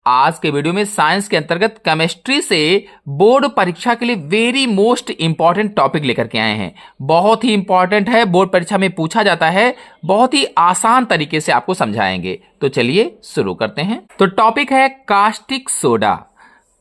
आज के वीडियो में साइंस के अंतर्गत केमिस्ट्री से बोर्ड परीक्षा के लिए वेरी मोस्ट इंपॉर्टेंट टॉपिक लेकर के आए हैं। बहुत ही इंपॉर्टेंट है, बोर्ड परीक्षा में पूछा जाता है, बहुत ही आसान तरीके से आपको समझाएंगे। तो चलिए शुरू करते हैं। तो टॉपिक है कास्टिक सोडा।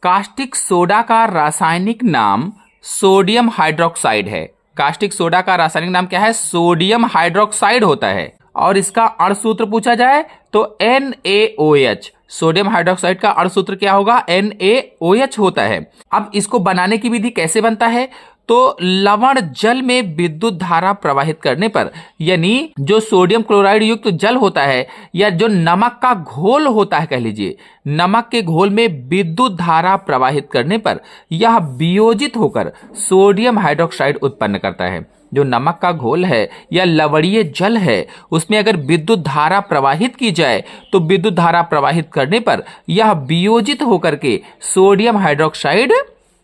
कास्टिक सोडा का रासायनिक नाम सोडियम हाइड्रोक्साइड है। कास्टिक सोडा का रासायनिक नाम क्या है? सोडियम हाइड्रोक्साइड होता है। और इसका अणुसूत्र पूछा जाए तो NaOH। सोडियम हाइड्रोक्साइड का अणुसूत्र क्या होगा? NaOH होता है। अब इसको बनाने की विधि कैसे बनता है? तो लवण जल में विद्युत धारा प्रवाहित करने पर, यानी जो सोडियम क्लोराइड युक्त जल होता है या जो नमक का घोल होता है, कह लीजिए नमक के घोल में विद्युत धारा प्रवाहित करने पर यह वियोजित होकर सोडियम हाइड्रोक्साइड उत्पन्न करता है। जो नमक का घोल है या लवणीय जल है, उसमें अगर विद्युत धारा प्रवाहित की जाए तो विद्युत धारा प्रवाहित करने पर यह वियोजित होकर के सोडियम हाइड्रोक्साइड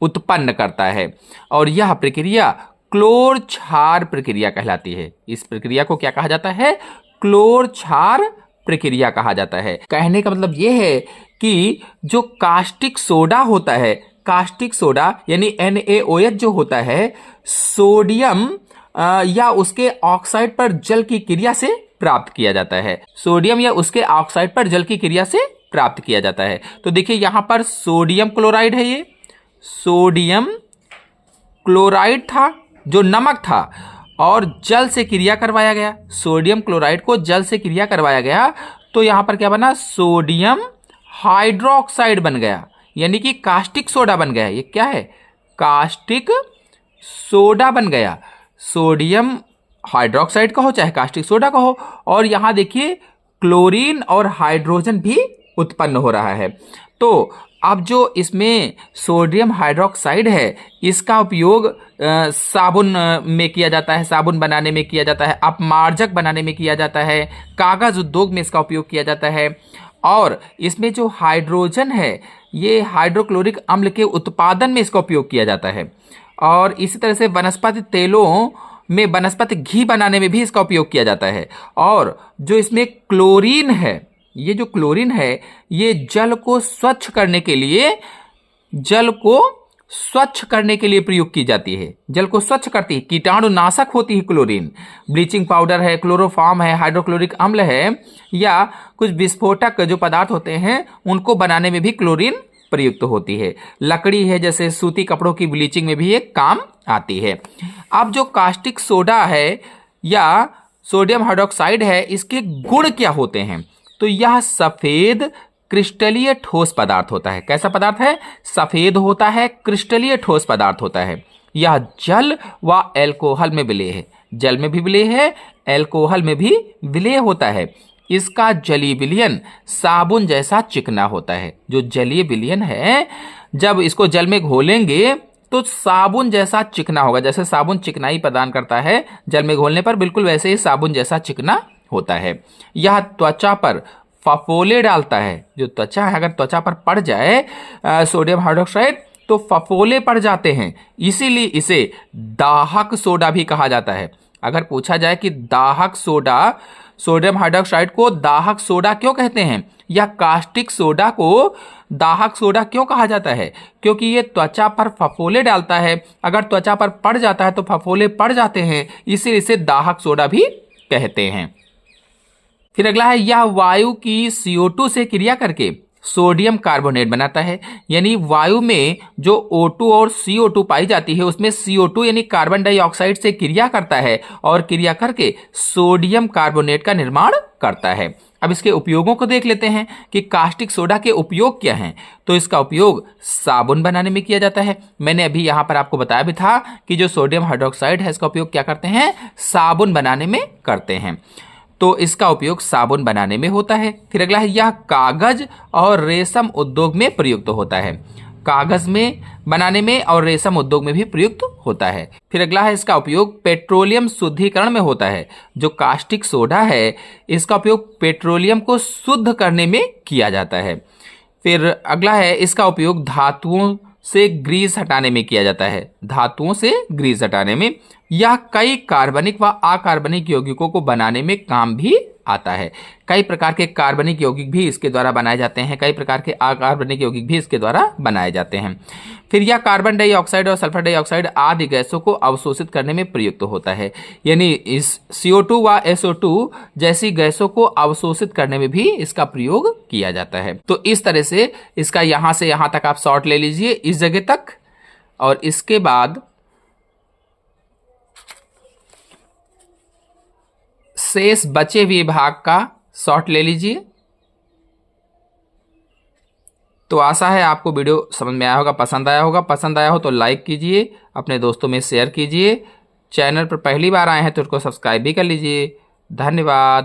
उत्पन्न करता है। और यह प्रक्रिया क्लोर क्षार प्रक्रिया कहलाती है। इस प्रक्रिया को क्या कहा जाता है? क्लोर क्षार प्रक्रिया कहा जाता है। कहने का मतलब यह है कि जो कास्टिक सोडा होता है, कास्टिक सोडा यानी NaOH जो होता है, सोडियम या उसके ऑक्साइड पर जल की क्रिया से प्राप्त किया जाता है। सोडियम या उसके ऑक्साइड पर जल की क्रिया से प्राप्त किया जाता है। तो देखिए यहां पर सोडियम क्लोराइड है, ये सोडियम क्लोराइड था जो नमक था और जल से क्रिया करवाया गया। सोडियम क्लोराइड को जल से क्रिया करवाया गया तो यहां पर क्या बना? सोडियम हाइड्रोक्साइड बन गया, यानी कि कास्टिक सोडा बन गया। ये क्या है? कास्टिक सोडा बन गया। सोडियम हाइड्रोक्साइड कहो चाहे कास्टिक सोडा कहो। और यहां देखिए क्लोरीन और हाइड्रोजन भी उत्पन्न हो रहा है। तो अब जो इसमें सोडियम हाइड्रोक्साइड है, इसका उपयोग साबुन में किया जाता है, साबुन बनाने में किया जाता है, अपमार्जक बनाने में किया जाता है, कागज उद्योग में इसका उपयोग किया जाता है। और इसमें जो हाइड्रोजन है, ये हाइड्रोक्लोरिक अम्ल के उत्पादन में इसका उपयोग किया जाता है। और इसी तरह से वनस्पति तेलों में वनस्पति घी बनाने में भी इसका उपयोग किया जाता है। और जो इसमें क्लोरीन है, ये जो क्लोरीन है, ये जल को स्वच्छ करने के लिए प्रयोग की जाती है। जल को स्वच्छ करती है, कीटाणुनाशक होती है क्लोरीन। ब्लीचिंग पाउडर है, क्लोरोफॉर्म है, हाइड्रोक्लोरिक अम्ल है, या कुछ विस्फोटक जो पदार्थ होते हैं उनको बनाने में भी क्लोरीन प्रयुक्त होती है। लकड़ी है, जैसे सूती कपड़ों की ब्लीचिंग में भी ये काम आती है। अब जो कास्टिक सोडा है या सोडियम हाइड्रोक्साइड है, इसके गुण क्या होते हैं? तो यह सफेद क्रिस्टलीय ठोस पदार्थ होता है। कैसा पदार्थ है? सफेद होता है, क्रिस्टलीय ठोस पदार्थ होता है। यह जल व एल्कोहल में विलेय है। जल में भी विलेय है, एल्कोहल में भी विलेय होता है। इसका जलीय विलयन साबुन जैसा चिकना होता है। जो जलीय विलयन है, जब इसको जल में घोलेंगे तो साबुन जैसा चिकना होगा। जैसे साबुन चिकनाई प्रदान करता है जल में घोलने पर, बिल्कुल वैसे ही साबुन जैसा चिकना होता है। यह त्वचा पर फफोले डालता है। जो त्वचा है, अगर त्वचा पर पड़ जाए सोडियम हाइड्रोक्साइड तो फफोले पड़ जाते हैं, इसीलिए इसे दाहक सोडा भी कहा जाता है। अगर पूछा जाए कि दाहक सोडा, सोडियम हाइड्रोक्साइड को दाहक सोडा क्यों कहते हैं, या कास्टिक सोडा को दाहक सोडा क्यों कहा जाता है? क्योंकि ये त्वचा पर फफोले डालता है। अगर त्वचा पर पड़ जाता है तो फफोले पड़ जाते हैं, इसीलिए इसे दाहक सोडा भी कहते हैं। फिर अगला है, यह वायु की CO2 से क्रिया करके सोडियम कार्बोनेट बनाता है। यानी वायु में जो O2 और CO2 पाई जाती है, उसमें CO2 यानी कार्बन डाइऑक्साइड से क्रिया करता है और क्रिया करके सोडियम कार्बोनेट का निर्माण करता है। अब इसके उपयोगों को देख लेते हैं कि कास्टिक सोडा के उपयोग क्या हैं। तो इसका उपयोग साबुन बनाने में किया जाता है। मैंने अभी यहाँ पर आपको बताया भी था कि जो सोडियम हाइड्रोक्साइड है, इसका उपयोग क्या करते हैं? साबुन बनाने में करते हैं। तो इसका उपयोग साबुन बनाने में होता है। फिर अगला है, यह कागज और रेशम उद्योग में प्रयुक्त होता है। कागज में बनाने में और रेशम उद्योग में भी प्रयुक्त होता है। फिर अगला है, इसका उपयोग पेट्रोलियम शुद्धिकरण में होता है। जो कास्टिक सोडा है, इसका उपयोग पेट्रोलियम को शुद्ध करने में किया जाता है। फिर अगला है, इसका उपयोग धातुओं से ग्रीस हटाने में किया जाता है। धातुओं से ग्रीस हटाने में, यह कई कार्बनिक व अकार्बनिक यौगिकों को बनाने में काम भी आता है। कई प्रकार के कार्बनिक यौगिक भी इसके द्वारा बनाए जाते हैं, कई प्रकार के अकार्बनिक यौगिक भी इसके द्वारा बनाए जाते हैं। फिर यह कार्बन डाइऑक्साइड और सल्फर डाइऑक्साइड आदि गैसों को अवशोषित करने में प्रयुक्त होता है, यानी इस CO2 व SO2 जैसी गैसों को अवशोषित करने में भी इसका प्रयोग किया जाता है। तो इस तरह से इसका यहां से यहां तक आप शॉर्ट ले लीजिए, इस जगह तक, और इसके बाद शेष बचे हुए भाग का शॉर्ट ले लीजिए। तो आशा है आपको वीडियो समझ में आया होगा, पसंद आया होगा। पसंद आया हो तो लाइक कीजिए, अपने दोस्तों में शेयर कीजिए। चैनल पर पहली बार आए हैं तो उसको सब्सक्राइब भी कर लीजिए। धन्यवाद।